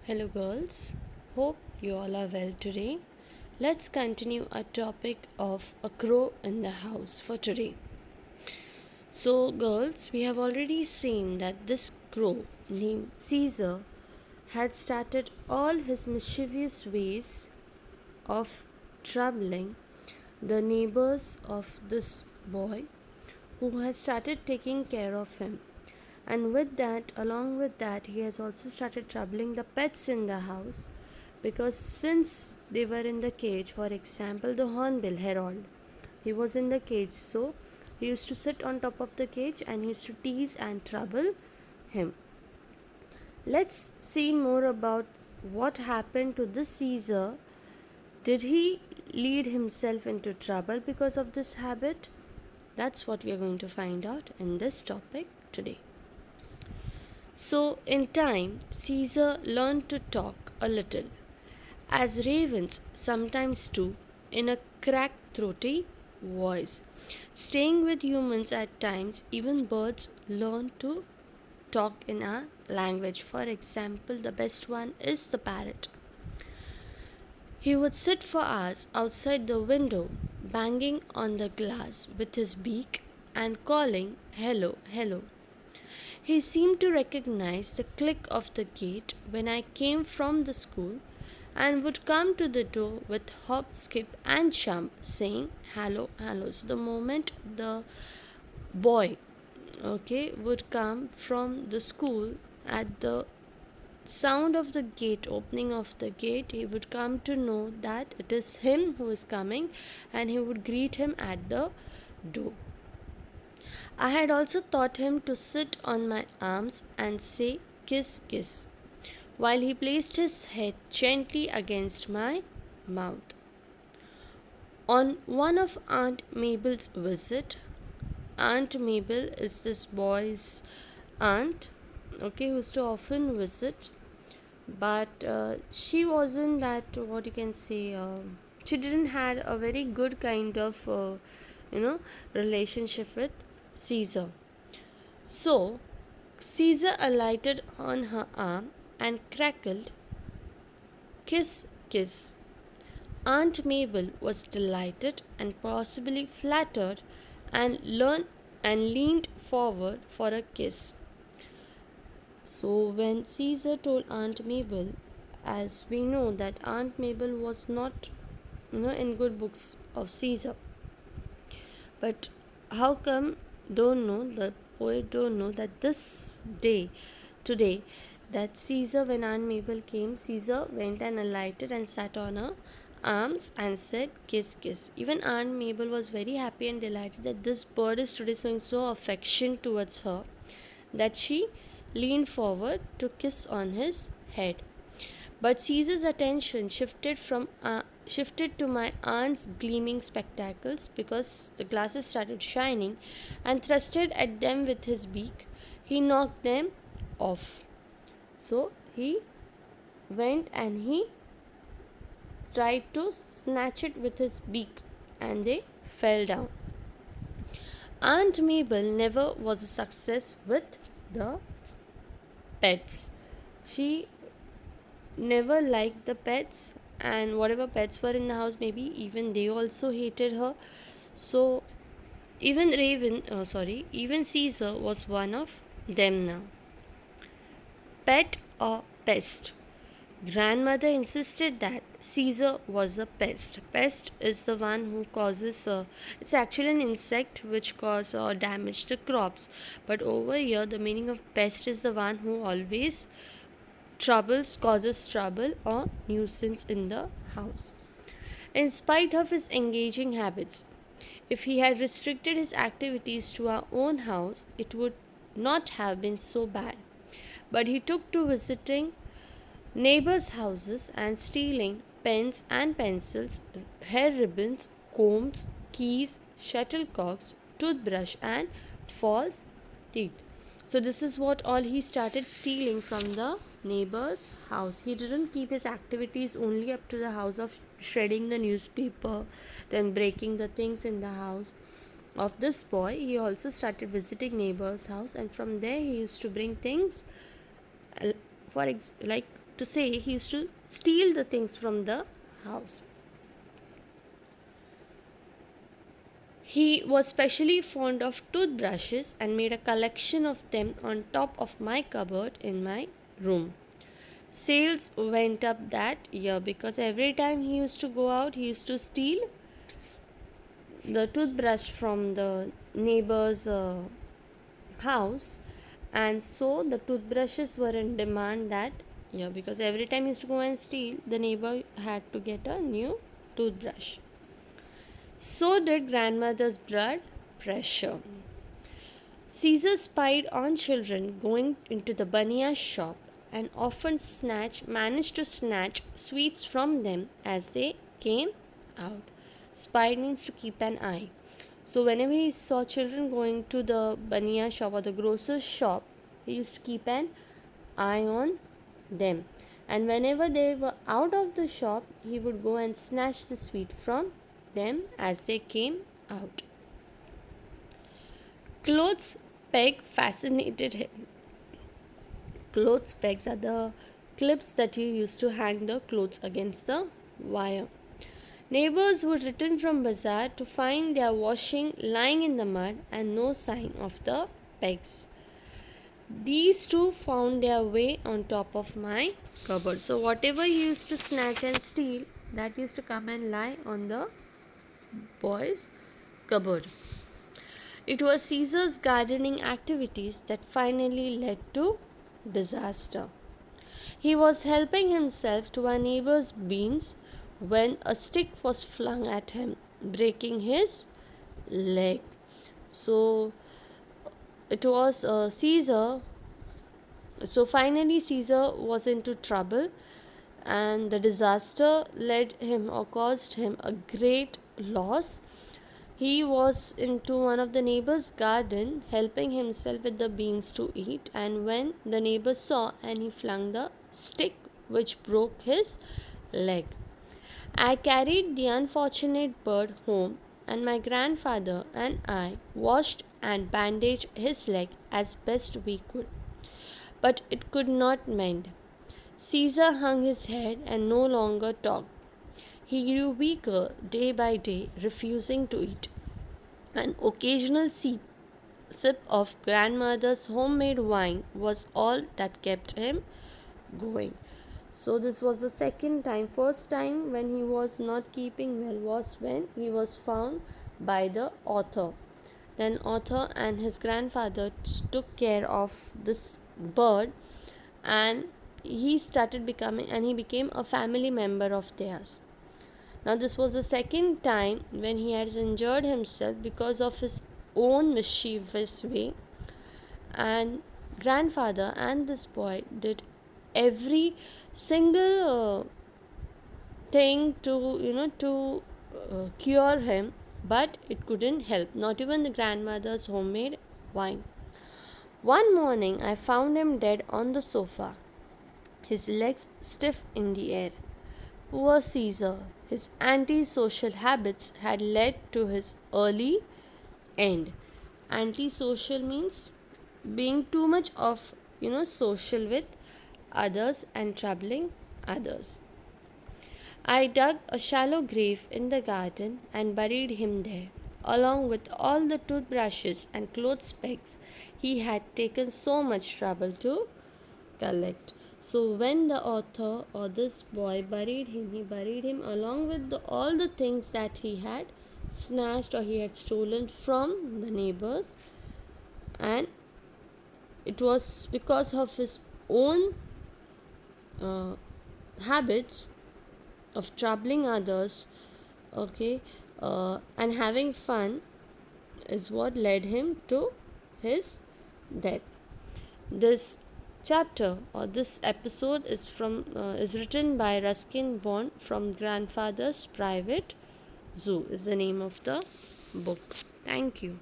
Hello, girls. Hope you all are well today. Let's continue our topic of a crow in the house for today. So, girls, we have already seen that this crow named Caesar had started all his mischievous ways of troubling the neighbors of this boy who had started taking care of him. And with that, along with that, he has also started troubling the pets in the house because since they were in the cage, for example, the hornbill Harold, he was in the cage, so he used to sit on top of the cage and he used to tease and trouble him. Let's see more about what happened to this Caesar. Did he lead himself into trouble because of this habit? That's what we are going to find out in this topic today. So, in time, Caesar learned to talk a little, as ravens sometimes do, in a cracked, throaty voice. Staying with humans at times, even birds learn to talk in a language. For example, the best one is the parrot. He would sit for hours outside the window, banging on the glass with his beak and calling, "Hello, hello." He seemed to recognize the click of the gate when I came from the school and would come to the door with hop, skip, and jump, saying, "Hello, hello." So, the moment the boy would come from the school, at the sound of the gate, opening of the gate, he would come to know that it is him who is coming and he would greet him at the door. I had also taught him to sit on my arms and say, "Kiss, kiss," while he placed his head gently against my mouth. On one of Aunt Mabel's visit, Aunt Mabel is this boy's aunt, who used to often visit, but she wasn't that, what you can say, she didn't had a very good kind of relationship with Caesar. So Caesar alighted on her arm and crackled, "Kiss, kiss." Aunt Mabel was delighted and possibly flattered and leaned forward for a kiss. So when Caesar told Aunt Mabel, as we know that Aunt Mabel was not in good books of Caesar, but how come the poet don't know that this day today that Caesar, when Aunt Mabel came, Caesar went and alighted and sat on her arms and said, "Kiss, kiss." Even Aunt Mabel was very happy and delighted that this bird is today showing so affection towards her that she leaned forward to kiss on his head. But Caesar's attention shifted to my aunt's gleaming spectacles because the glasses started shining, and thrusted at them with his beak, he knocked them off. So he went and he tried to snatch it with his beak, and they fell down. Aunt Mabel never was a success with the pets. She never liked the pets, and whatever pets were in the house, maybe even they also hated her. So even Caesar was one of them now. Pet or pest? Grandmother insisted that Caesar was a pest. Pest is the one who causes, it's actually an insect which causes or damage the crops. But over here, the meaning of pest is the one who always causes trouble or nuisance in the house. In spite of his engaging habits, if he had restricted his activities to our own house, it would not have been so bad. But he took to visiting neighbors' houses and stealing pens and pencils, hair ribbons, combs, keys, shuttlecocks, toothbrush, and false teeth. So this is what all he started stealing from the neighbor's house. He didn't keep his activities only up to the house of shredding the newspaper, then breaking the things in the house of this boy. He also started visiting neighbors' house, and from there he used to bring things like to say he used to steal the things from the house. He was specially fond of toothbrushes and made a collection of them on top of my cupboard in my room. Sales went up that year because every time he used to go out, he used to steal the toothbrush from the neighbor's house, and so the toothbrushes were in demand that year because every time he used to go and steal, the neighbor had to get a new toothbrush. So did grandmother's blood pressure. Caesar spied on children going into the baniya shop and often managed to snatch sweets from them as they came out. Spied means to keep an eye. So whenever he saw children going to the baniya shop or the grocer's shop, he used to keep an eye on them. And whenever they were out of the shop, he would go and snatch the sweet from them as they came out. Clothes peg fascinated him. Clothes pegs are the clips that you used to hang the clothes against the wire. Neighbors would return from bazaar to find their washing lying in the mud and no sign of the pegs. These two found their way on top of my cupboard. So whatever he used to snatch and steal, that used to come and lie on the boy's cupboard. It was Caesar's gardening activities that finally led to disaster. He was helping himself to a neighbor's beans when a stick was flung at him, breaking his leg. So it was Caesar. So finally, Caesar was into trouble, and the disaster led him or caused him a great loss. He was into one of the neighbor's garden helping himself with the beans to eat, and when the neighbor saw, and he flung the stick which broke his leg. I carried the unfortunate bird home, and my grandfather and I washed and bandaged his leg as best we could. But it could not mend. Caesar hung his head and no longer talked. He grew weaker day by day, refusing to eat. An occasional sip of grandmother's homemade wine was all that kept him going. So this was the second time. First time when he was not keeping well was when he was found by the author. Then author and his grandfather took care of this bird, and he became a family member of theirs. Now this was the second time when he had injured himself because of his own mischievous way, and grandfather and this boy did every single thing to cure him, but it couldn't help, not even the grandmother's homemade wine. One morning I found him dead on the sofa, his legs stiff in the air. Poor Caesar, his antisocial habits had led to his early end. Antisocial means being too much of social with others and troubling others. I dug a shallow grave in the garden and buried him there, along with all the toothbrushes and clothes pegs he had taken so much trouble to collect. So when the author or this boy buried him, he buried him along with all the things that he had snatched or he had stolen from the neighbors, and it was because of his own habits of troubling others, and having fun is what led him to his death. This chapter or this episode is written by Ruskin Bond from Grandfather's Private Zoo is the name of the book. Thank you.